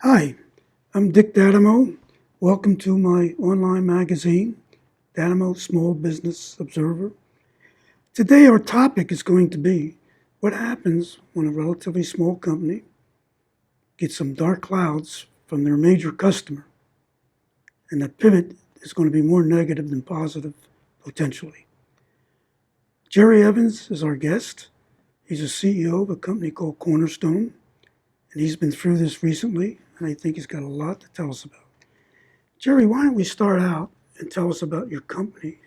Hi, I'm Dick Dadamo. Welcome to my online magazine, Dadamo Small Business Observer. Today, our topic is going to be what happens when a relatively small company gets some dark clouds from their major customer, and that pivot is going to be more negative than positive, potentially. Jerry Evans is our guest. He's a CEO of a company called Cornerstone, and he's been through this recently, and I think he's got a lot to tell us about. Jerry, why don't we start out and tell us about your company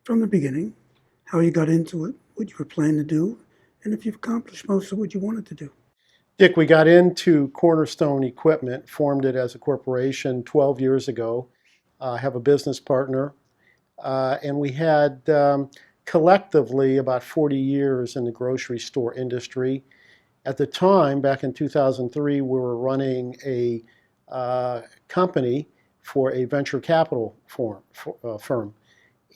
from the beginning, how you got into it, what you were planning to do, and if you've accomplished most of what you wanted to do. Dick, we got into Cornerstone Equipment, formed it as a corporation 12 years ago. I have a business partner, and we had collectively about 40 years in the grocery store industry. At the time, back in 2003, we were running a company for a venture capital firm.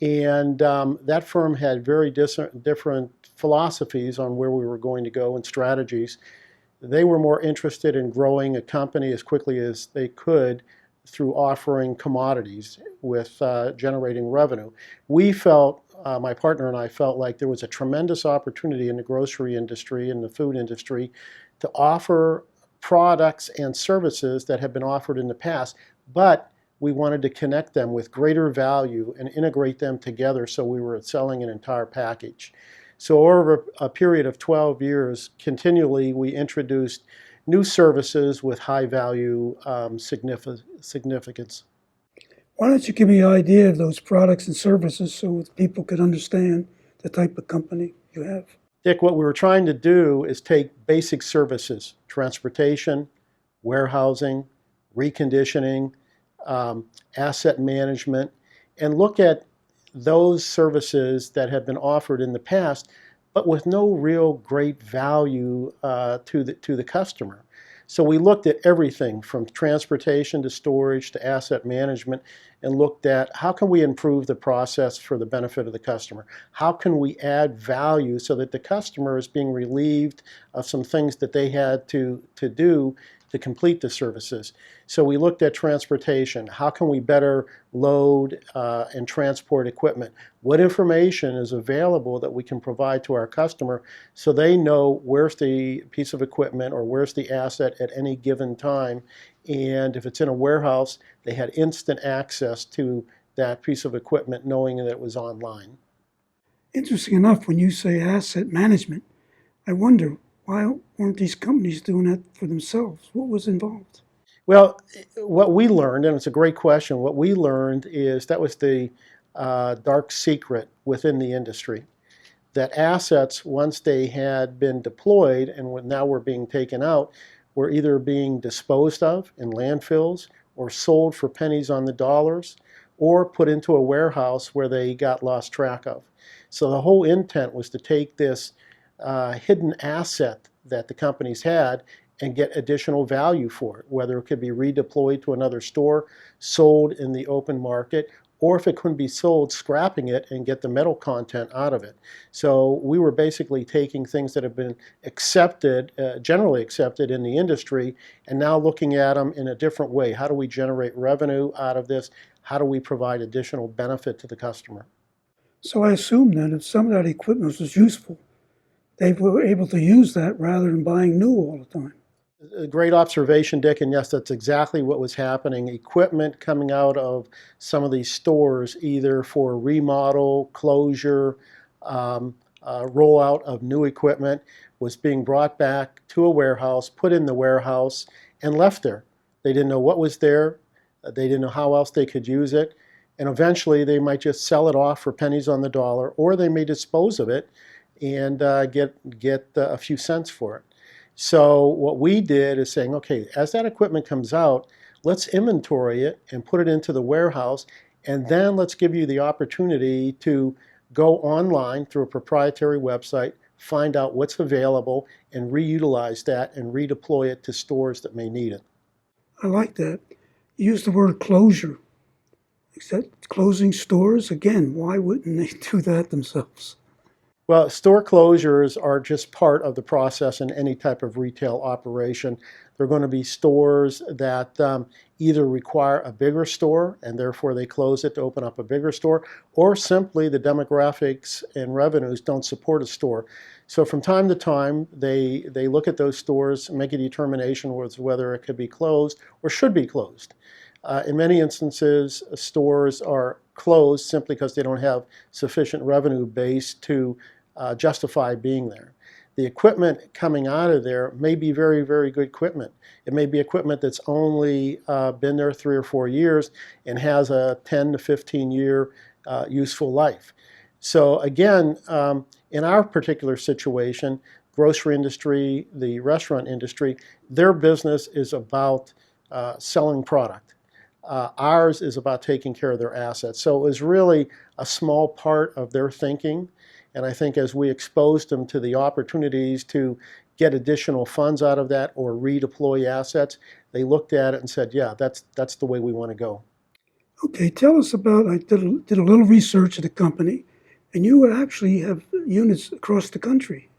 And that firm had very different philosophies on where we were going to go and strategies. They were more interested in growing a company as quickly as they could through offering commodities with generating revenue. We felt, my partner and I felt like there was a tremendous opportunity in the grocery industry and the food industry to offer products and services that have been offered in the past, but we wanted to connect them with greater value and integrate them together so we were selling an entire package. So over a period of 12 years, continually we introduced new services with high value significance. Why don't you give me an idea of those products and services so people could understand the type of company you have? Dick, what we were trying to do is take basic services, transportation, warehousing, reconditioning, asset management, and look at those services that have been offered in the past, but with no real great value to the customer. So we looked at everything from transportation to storage to asset management and looked at how can we improve the process for the benefit of the customer? How can we add value so that the customer is being relieved of some things that they had to do to complete the services? So we looked at transportation. How can we better load and transport equipment? What information is available that we can provide to our customer so they know where's the piece of equipment or where's the asset at any given time? And if it's in a warehouse, they had instant access to that piece of equipment knowing that it was online. Interesting enough, when you say asset management, I wonder why weren't these companies doing that for themselves? What was involved? Well, what we learned, and it's a great question, what we learned is that was the dark secret within the industry. That assets, once they had been deployed and now were being taken out, were either being disposed of in landfills or sold for pennies on the dollars or put into a warehouse where they got lost track of. So the whole intent was to take this hidden asset that the companies had and get additional value for it, whether it could be redeployed to another store, sold in the open market, or if it couldn't be sold, scrapping it and get the metal content out of it. So we were basically taking things that have been accepted, generally accepted in the industry, and now looking at them in a different way. How do we generate revenue out of this? How do we provide additional benefit to the customer? So I assume that if some of that equipment was useful, they were able to use that rather than buying new all the time. A great observation, Dick, and yes, that's exactly what was happening. Equipment coming out of some of these stores, either for remodel, closure, rollout of new equipment, was being brought back to a warehouse, put in the warehouse, and left there. They didn't know what was there. They didn't know how else they could use it. And eventually, they might just sell it off for pennies on the dollar, or they may dispose of it and get a few cents for it. So what we did is saying, okay, as that equipment comes out, let's inventory it and put it into the warehouse, and then let's give you the opportunity to go online through a proprietary website, find out what's available, and reutilize that and redeploy it to stores that may need it. I like that. You used the word closure. Is that closing stores? Again, why wouldn't they do that themselves? Well, store closures are just part of the process in any type of retail operation. There are going to be stores that either require a bigger store and therefore they close it to open up a bigger store, or simply the demographics and revenues don't support a store. So from time to time, they look at those stores, make a determination whether it could be closed or should be closed. In many instances, stores are closed simply because they don't have sufficient revenue base to justify being there. The equipment coming out of there may be very, very good equipment. It may be equipment that's only been there 3 or 4 years and has a 10 to 15 year useful life. So again, in our particular situation, grocery industry, the restaurant industry, their business is about selling product. Ours is about taking care of their assets. So it was really a small part of their thinking. And I think as we exposed them to the opportunities to get additional funds out of that or redeploy assets, they looked at it and said, yeah, that's the way we want to go. Okay, tell us about, I did a little research of the company, and you actually have units across the country.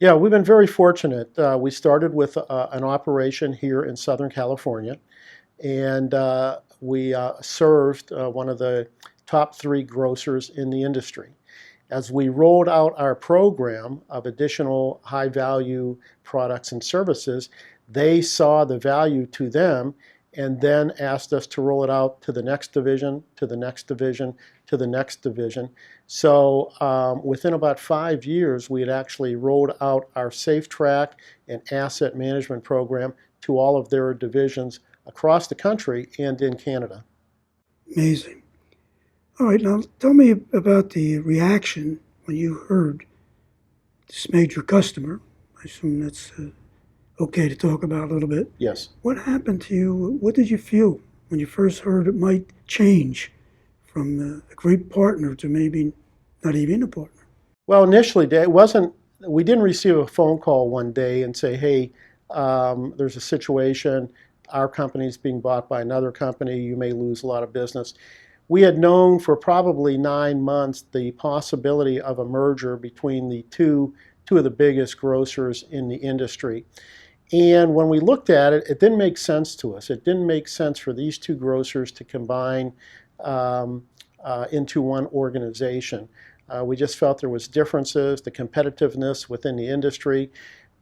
Yeah, we've been very fortunate. We started with an operation here in Southern California, and we served one of the top 3 grocers in the industry. As we rolled out our program of additional high-value products and services, they saw the value to them and then asked us to roll it out to the next division, to the next division, to the next division. So within about 5 years, we had actually rolled out our Safe Track and asset management program to all of their divisions across the country and in Canada. Amazing. All right, now tell me about the reaction when you heard this major customer. I assume that's okay to talk about a little bit. Yes. What happened to you? What did you feel when you first heard it might change from a great partner to maybe not even a partner? Well, initially, we didn't receive a phone call one day and say, hey, there's a situation, our company's being bought by another company, you may lose a lot of business. We had known for probably 9 months the possibility of a merger between the two of the biggest grocers in the industry. And when we looked at it, it didn't make sense to us. It didn't make sense for these 2 grocers to combine into one organization. We just felt there was differences, the competitiveness within the industry,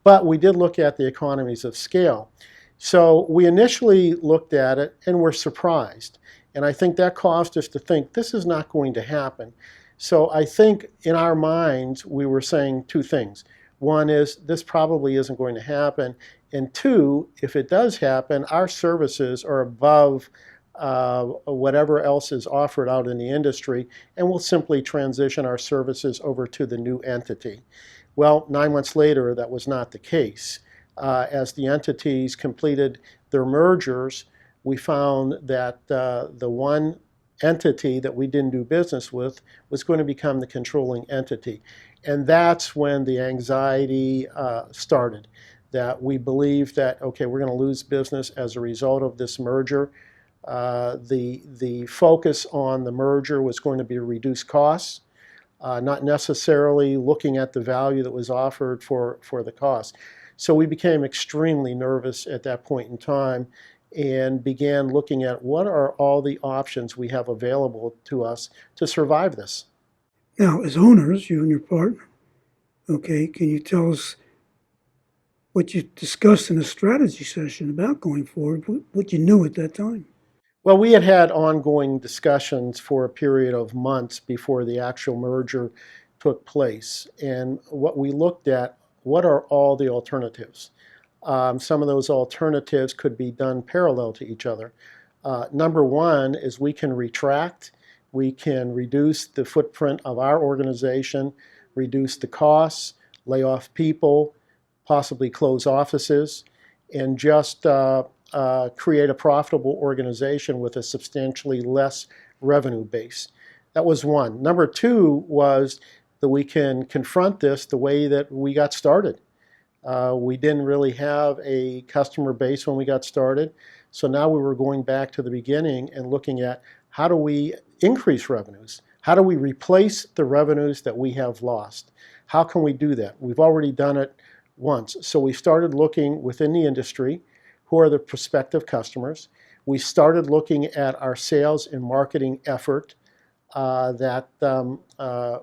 but we did look at the economies of scale. So we initially looked at it and were surprised. And I think that caused us to think this is not going to happen. So I think in our minds, we were saying 2 things. One is this probably isn't going to happen. And 2, if it does happen, our services are above whatever else is offered out in the industry, and we'll simply transition our services over to the new entity. Well, 9 months later, that was not the case. As the entities completed their mergers, we found that the one entity that we didn't do business with was going to become the controlling entity. And that's when the anxiety started, that we believed that, okay, we're going to lose business as a result of this merger. The focus on the merger was going to be to reduce costs, not necessarily looking at the value that was offered for the cost. So we became extremely nervous at that point in time and began looking at what are all the options we have available to us to survive this. Now, as owners, you and your partner, okay, can you tell us what you discussed in a strategy session about going forward, what you knew at that time? Well, we had ongoing discussions for a period of months before the actual merger took place. And what we looked at, what are all the alternatives? Some of those alternatives could be done parallel to each other. Number one is we can retract. We can reduce the footprint of our organization, reduce the costs, lay off people, possibly close offices, and just create a profitable organization with a substantially less revenue base. That was one. Number 2 was that we can confront this the way that we got started. We didn't really have a customer base when we got started, so now we were going back to the beginning and looking at how do we increase revenues? How do we replace the revenues that we have lost? How can we do that? We've already done it once. So we started looking within the industry. who are the prospective customers. We started looking at our sales and marketing effort that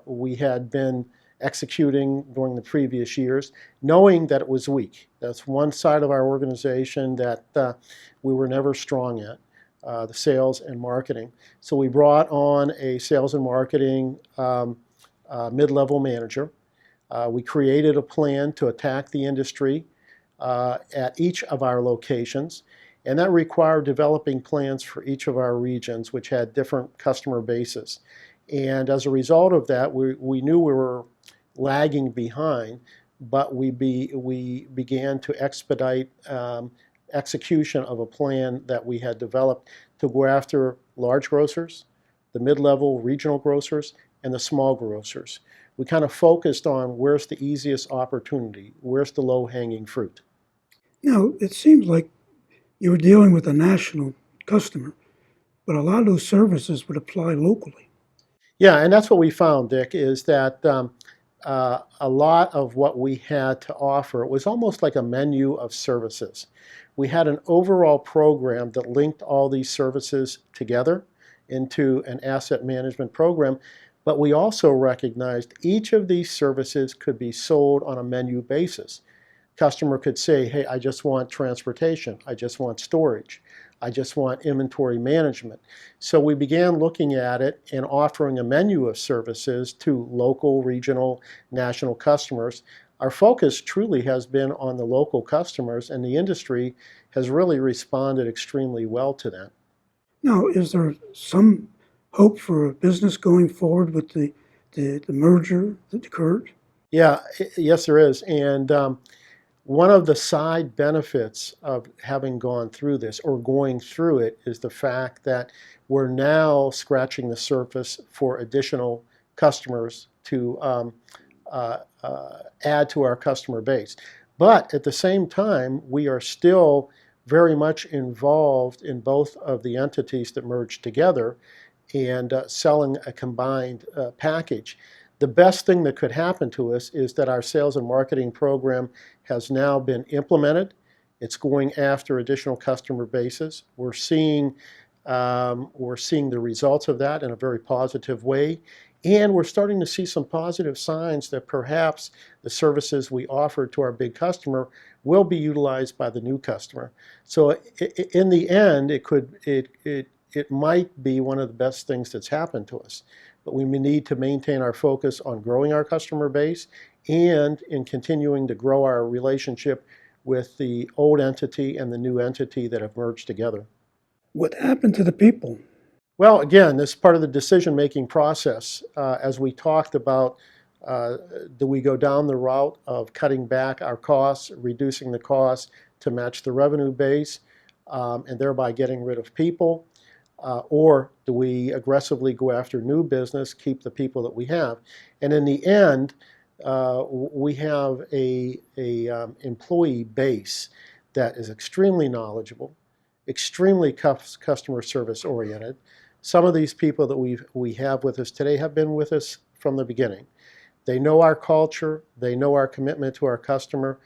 we had been executing during the previous years, knowing that it was weak. That's one side of our organization that we were never strong at, the sales and marketing. So we brought on a sales and marketing mid-level manager. We created a plan to attack the industry at each of our locations, and that required developing plans for each of our regions, which had different customer bases. And as a result of that, we knew we were lagging behind, but we began to expedite execution of a plan that we had developed to go after large grocers, the mid-level regional grocers, and the small grocers. We kind of focused on where's the easiest opportunity, where's the low-hanging fruit. Now, it seems like you were dealing with a national customer, but a lot of those services would apply locally. Yeah, and that's what we found, Dick, is that a lot of what we had to offer was almost like a menu of services. We had an overall program that linked all these services together into an asset management program, but we also recognized each of these services could be sold on a menu basis. Customer could say, hey, I just want transportation, I just want storage, I just want inventory management. So we began looking at it and offering a menu of services to local, regional, national customers. Our focus truly has been on the local customers, and the industry has really responded extremely well to that. Now, is there some hope for a business going forward with the merger that occurred? Yeah, yes, there is. And one of the side benefits of having gone through this or going through it is the fact that we're now scratching the surface for additional customers to add to our customer base. But at the same time, we are still very much involved in both of the entities that merged together and selling a combined package. The best thing that could happen to us is that our sales and marketing program has now been implemented. It's going after additional customer bases. We're seeing the results of that in a very positive way. And we're starting to see some positive signs that perhaps the services we offer to our big customer will be utilized by the new customer. So in the end, it might be one of the best things that's happened to us. But we need to maintain our focus on growing our customer base and in continuing to grow our relationship with the old entity and the new entity that have merged together. What happened to the people? Well, again, this is part of the decision-making process. As we talked about, do we go down the route of cutting back our costs, reducing the costs to match the revenue base, and thereby getting rid of people? Or do we aggressively go after new business, keep the people that we have? And in the end, we have a employee base that is extremely knowledgeable, extremely customer service oriented. Some of these people that we have with us today have been with us from the beginning. They know our culture, they know our commitment to our customer,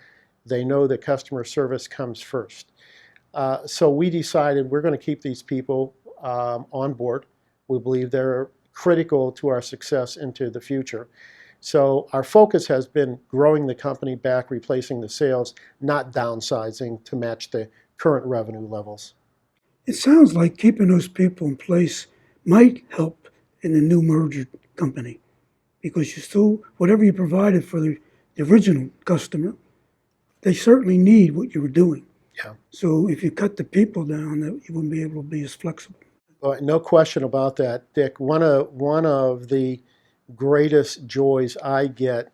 they know that customer service comes first. So we decided we're going to keep these people on board. We believe they're critical to our success into the future. So our focus has been growing the company back, replacing the sales, not downsizing to match the current revenue levels. It sounds like keeping those people in place might help in the new merged company because you still, whatever you provided for the original customer, they certainly need what you were doing. Yeah. So if you cut the people down, you wouldn't be able to be as flexible. No question about that, Dick. One of the greatest joys I get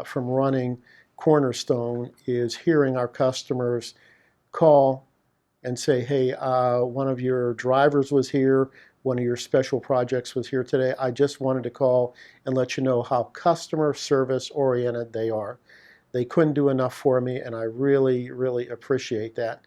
from running Cornerstone is hearing our customers call and say, hey, one of your drivers was here, one of your special projects was here today. I just wanted to call and let you know how customer service oriented they are. They couldn't do enough for me, and I really, really appreciate that.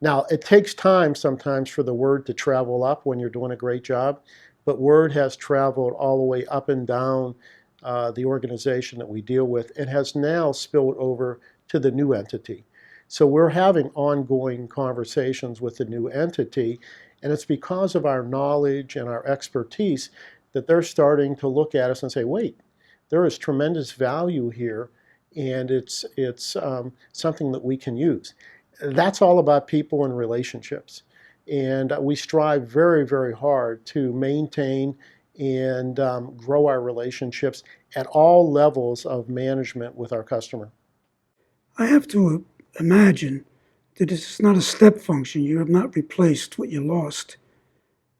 Now, it takes time sometimes for the word to travel up when you're doing a great job, but word has traveled all the way up and down the organization that we deal with and has now spilled over to the new entity. So we're having ongoing conversations with the new entity, and it's because of our knowledge and our expertise that they're starting to look at us and say, wait, there is tremendous value here, and it's something that we can use. That's all about people and relationships. And we strive very, very hard to maintain and grow our relationships at all levels of management with our customer. I have to imagine that it's not a step function. You have not replaced what you lost.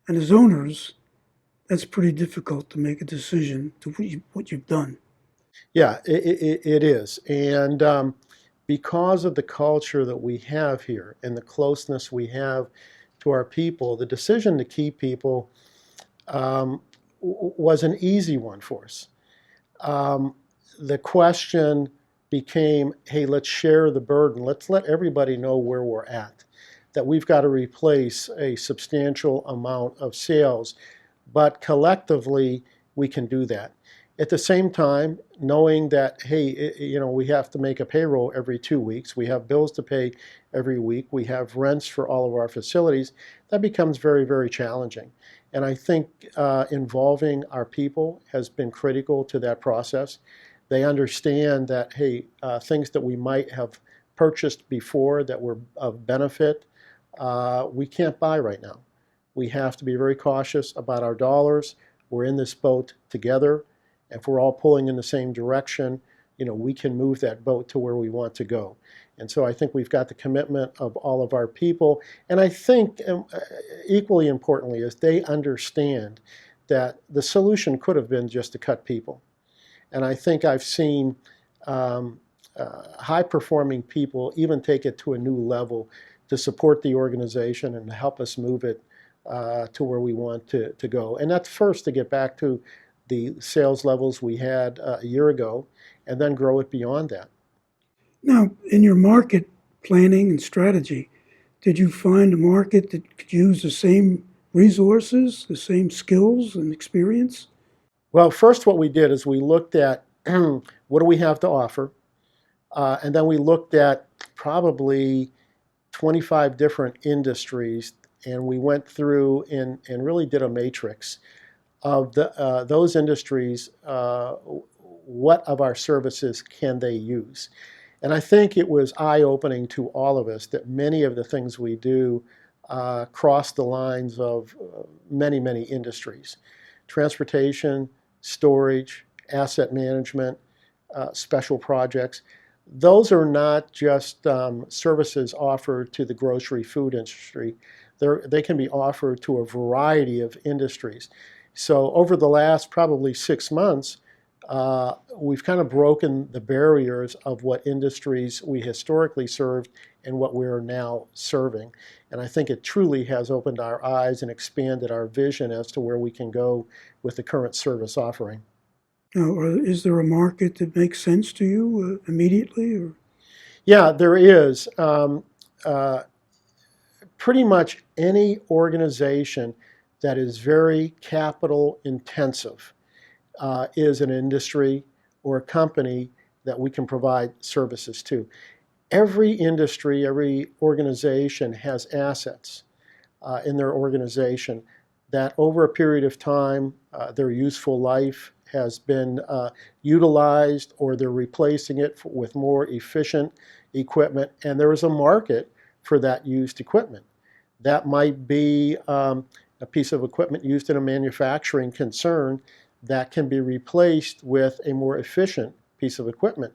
And as owners, that's pretty difficult to make a decision to what you've done. Yeah, it is. And because of the culture that we have here and the closeness we have to our people, the decision to keep people was an easy one for us. Um, the question became, hey, let's share the burden. Let's let everybody know where we're at, that we've got to replace a substantial amount of sales, but collectively we can do that. At the same time, knowing that, hey, we have to make a payroll every 2 weeks, we have bills to pay every week, we have rents for all of our facilities, that becomes very, very challenging. And I think involving our people has been critical to that process. They understand that, hey, things that we might have purchased before that were of benefit, we can't buy right now. We have to be very cautious about our dollars. We're in this boat together. If we're all pulling in the same direction, we can move that boat to where we want to go. And so I think we've got the commitment of all of our people. And I think equally importantly is they understand that the solution could have been just to cut people. And I think I've seen high-performing people even take it to a new level to support the organization and to help us move it to where we want to go. And that's first to get back to the sales levels we had a year ago, and then grow it beyond that. Now, in your market planning and strategy, did you find a market that could use the same resources, the same skills and experience? Well, first what we did is we looked at what do we have to offer, and then we looked at probably 25 different industries, and we went through and really did a matrix of those industries. What of our services can they use? And I think it was eye-opening to all of us that many of the things we do cross the lines of many, many industries. Transportation, storage, asset management, special projects. Those are not just services offered to the grocery food industry. They can be offered to a variety of industries. So over the last probably 6 months, we've kind of broken the barriers of what industries we historically served and what we're now serving. And I think it truly has opened our eyes and expanded our vision as to where we can go with the current service offering. Now, is there a market that makes sense to you immediately? Or? Yeah, there is. Pretty much any organization that is very capital intensive is an industry or a company that we can provide services to. Every industry, every organization has assets in their organization that over a period of time, their useful life has been utilized, or they're replacing it with more efficient equipment, and there is a market for that used equipment. That might be a piece of equipment used in a manufacturing concern that can be replaced with a more efficient piece of equipment.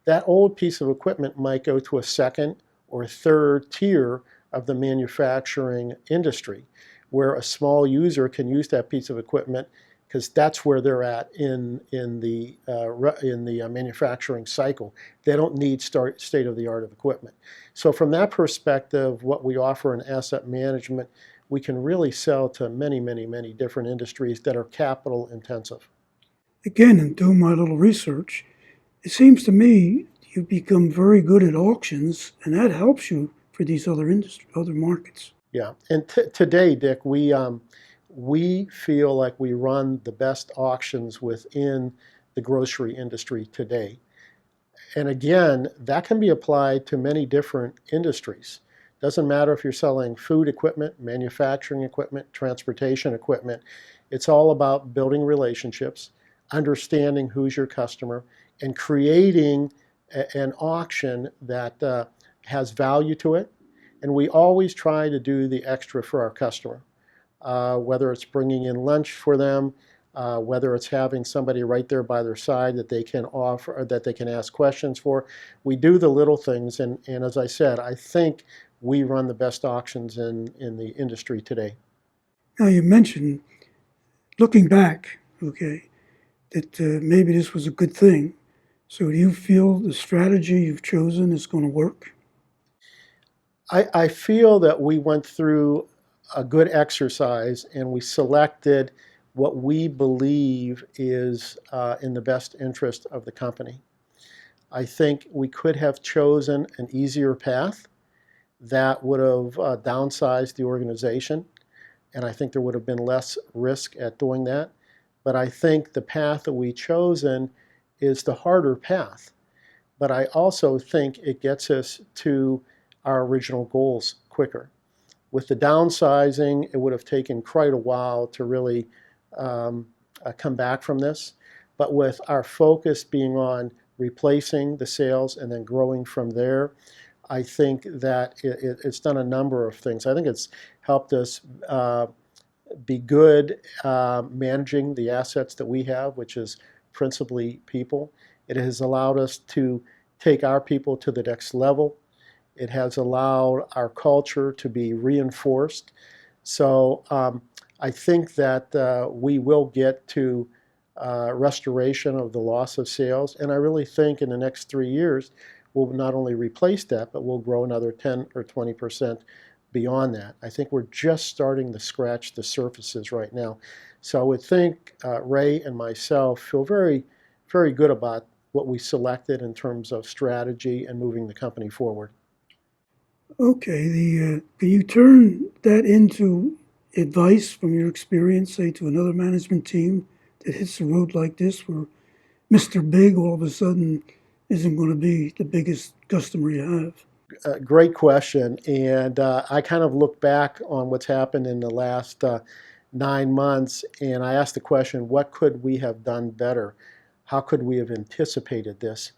That old piece of equipment might go to a second or third tier of the manufacturing industry, where a small user can use that piece of equipment because that's where they're at in the manufacturing cycle. They don't need state-of-the-art of equipment. So from that perspective, what we offer in asset management, we can really sell to many, many, many different industries that are capital intensive. Again, in doing my little research, it seems to me you've become very good at auctions, and that helps you for these other markets. Yeah, and today, Dick, we feel like we run the best auctions within the grocery industry today. And again, that can be applied to many different industries. Doesn't matter if you're selling food equipment, manufacturing equipment, transportation equipment. It's all about building relationships, understanding who's your customer, and creating an auction that has value to it. And we always try to do the extra for our customer, whether it's bringing in lunch for them, whether it's having somebody right there by their side that they can offer, or that they can ask questions for. We do the little things, and as I said, I think we run the best auctions in the industry today. Now, you mentioned, looking back, okay, that maybe this was a good thing. So do you feel the strategy you've chosen is going to work? I feel that we went through a good exercise and we selected what we believe is in the best interest of the company. I think we could have chosen an easier path that would have downsized the organization, and I think there would have been less risk at doing that. But I think the path that we chosen is the harder path. But I also think it gets us to our original goals quicker. With the downsizing, it would have taken quite a while to really come back from this. But with our focus being on replacing the sales and then growing from there, I think that it's done a number of things. I think it's helped us be good managing the assets that we have, which is principally people. It has allowed us to take our people to the next level. It has allowed our culture to be reinforced. So I think that we will get to restoration of the loss of sales. And I really think in the next 3 years, we'll not only replace that, but we'll grow another 10 or 20% beyond that. I think we're just starting to scratch the surfaces right now. So I would think Ray and myself feel very, very good about what we selected in terms of strategy and moving the company forward. Okay, can you turn that into advice from your experience, say, to another management team that hits the road like this, where Mr. Big all of a sudden isn't going to be the biggest customer you have? Great question. And I kind of look back on what's happened in the last 9 months, and I asked the question, what could we have done better? How could we have anticipated this?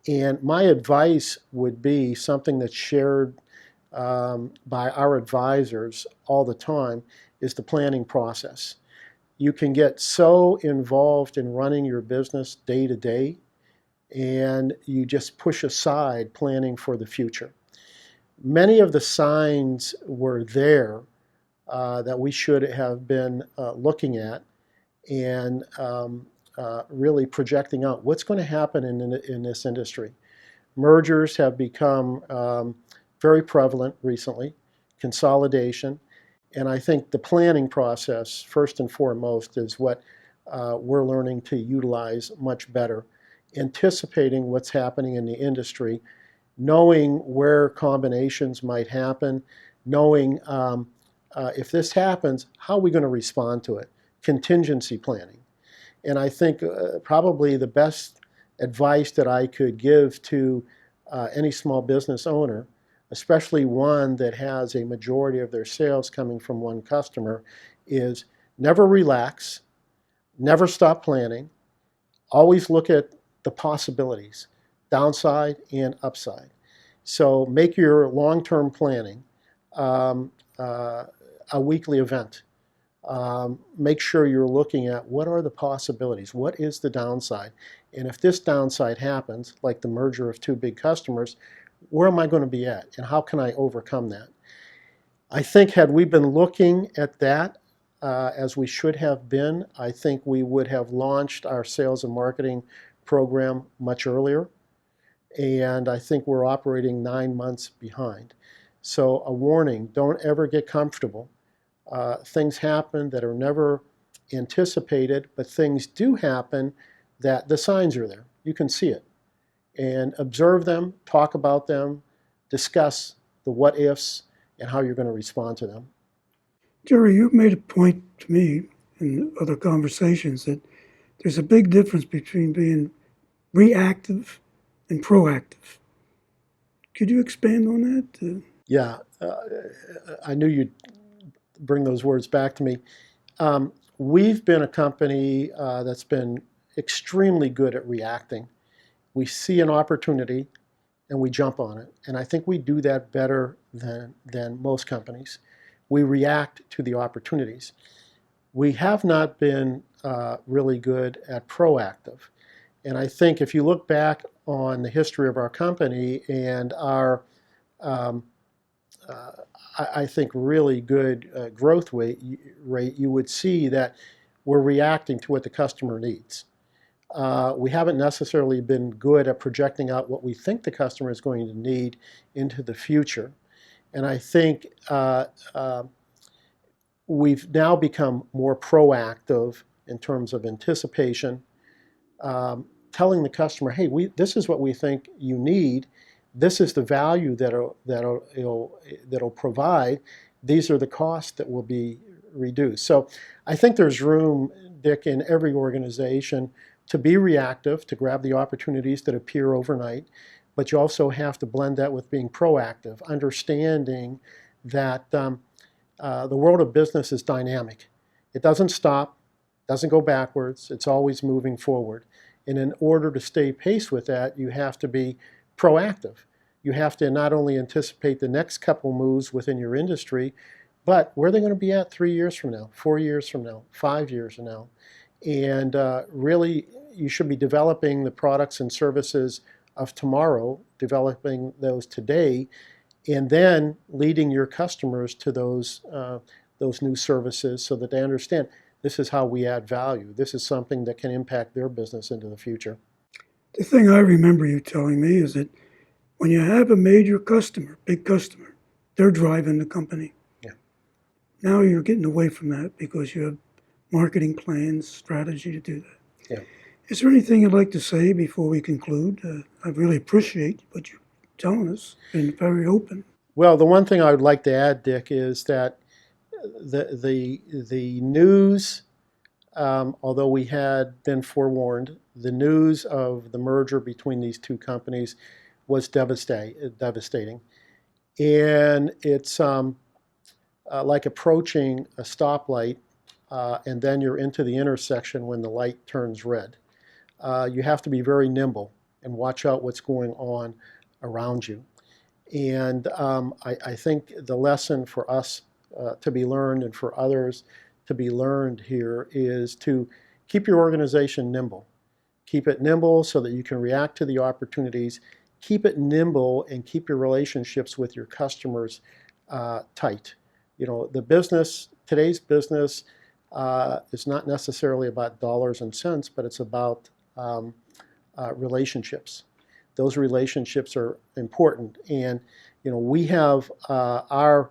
And my advice would be something that's shared by our advisors all the time, is the planning process. You can get so involved in running your business day to day, and you just push aside planning for the future. Many of the signs were there that we should have been looking at and really projecting out what's going to happen in this industry. Mergers have become very prevalent recently, consolidation, and I think the planning process, first and foremost, is what we're learning to utilize much better, anticipating what's happening in the industry, knowing where combinations might happen, knowing if this happens, how are we going to respond to it? Contingency planning. And I think probably the best advice that I could give to any small business owner, especially one that has a majority of their sales coming from one customer, is never relax, never stop planning, always look at the possibilities, downside and upside. So make your long-term planning a weekly event. Make sure you're looking at what are the possibilities, what is the downside, and if this downside happens, like the merger of two big customers, where am I going to be at, and how can I overcome that? I think had we been looking at that as we should have been, I think we would have launched our sales and marketing program much earlier, and I think we're operating 9 months behind. So a warning, don't ever get comfortable. Things happen that are never anticipated, but things do happen that the signs are there. You can see it. And observe them, talk about them, discuss the what ifs and how you're going to respond to them. Jerry, you've made a point to me in other conversations that there's a big difference between being reactive and proactive. Could you expand on that? Yeah, I knew you'd bring those words back to me. We've been a company that's been extremely good at reacting. We see an opportunity and we jump on it. And I think we do that better than most companies. We react to the opportunities. We have not been really good at proactive. And I think if you look back on the history of our company and our, I think, really good growth rate, you would see that we're reacting to what the customer needs. We haven't necessarily been good at projecting out what we think the customer is going to need into the future. And I think we've now become more proactive in terms of anticipation, telling the customer, hey, this is what we think you need. This is the value that'll provide. These are the costs that will be reduced. So I think there's room, Dick, in every organization to be reactive, to grab the opportunities that appear overnight, but you also have to blend that with being proactive, understanding that the world of business is dynamic. It doesn't stop, doesn't go backwards, it's always moving forward. And in order to stay pace with that, you have to be proactive. You have to not only anticipate the next couple moves within your industry, but where are they going to be at 3 years from now, 4 years from now, 5 years from now? And really, you should be developing the products and services of tomorrow, developing those today, and then leading your customers to those new services so that they understand this is how we add value. This is something that can impact their business into the future. The thing I remember you telling me is that when you have a major customer, big customer, they're driving the company. Yeah. Now you're getting away from that because you have marketing plans, strategy to do that. Yeah. Is there anything you'd like to say before we conclude? I really appreciate what you're telling us, been very open. Well, the one thing I would like to add, Dick, is that the news, although we had been forewarned, the news of the merger between these two companies was devastating. And it's like approaching a stoplight and then you're into the intersection when the light turns red. You have to be very nimble and watch out what's going on around you. And I think the lesson for us to be learned and for others to be learned here is to keep your organization nimble. Keep it nimble so that you can react to the opportunities. Keep it nimble and keep your relationships with your customers tight. You know, today's business is not necessarily about dollars and cents, but it's about relationships. Those relationships are important. And, you know, we have our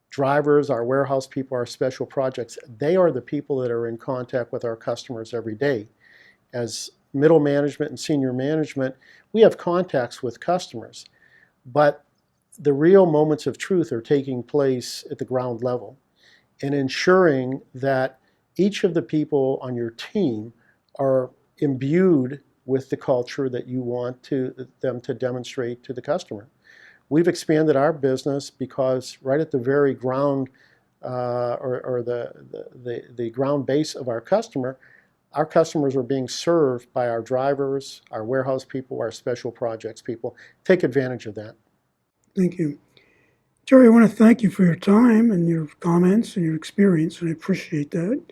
drivers, our warehouse people, our special projects. They are the people that are in contact with our customers every day. As middle management and senior management, we have contacts with customers. But the real moments of truth are taking place at the ground level, and ensuring that each of the people on your team are imbued with the culture that you want them to demonstrate to the customer. We've expanded our business because right at the very ground or the ground base of our customers are being served by our drivers, our warehouse people, our special projects people. Take advantage of that. Thank you. Jerry, I want to thank you for your time and your comments and your experience, and I appreciate that.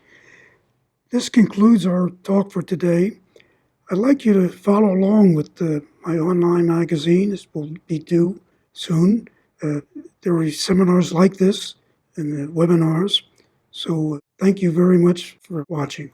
This concludes our talk for today. I'd like you to follow along with my online magazine. This will be due soon. There will be seminars like this and webinars. So thank you very much for watching.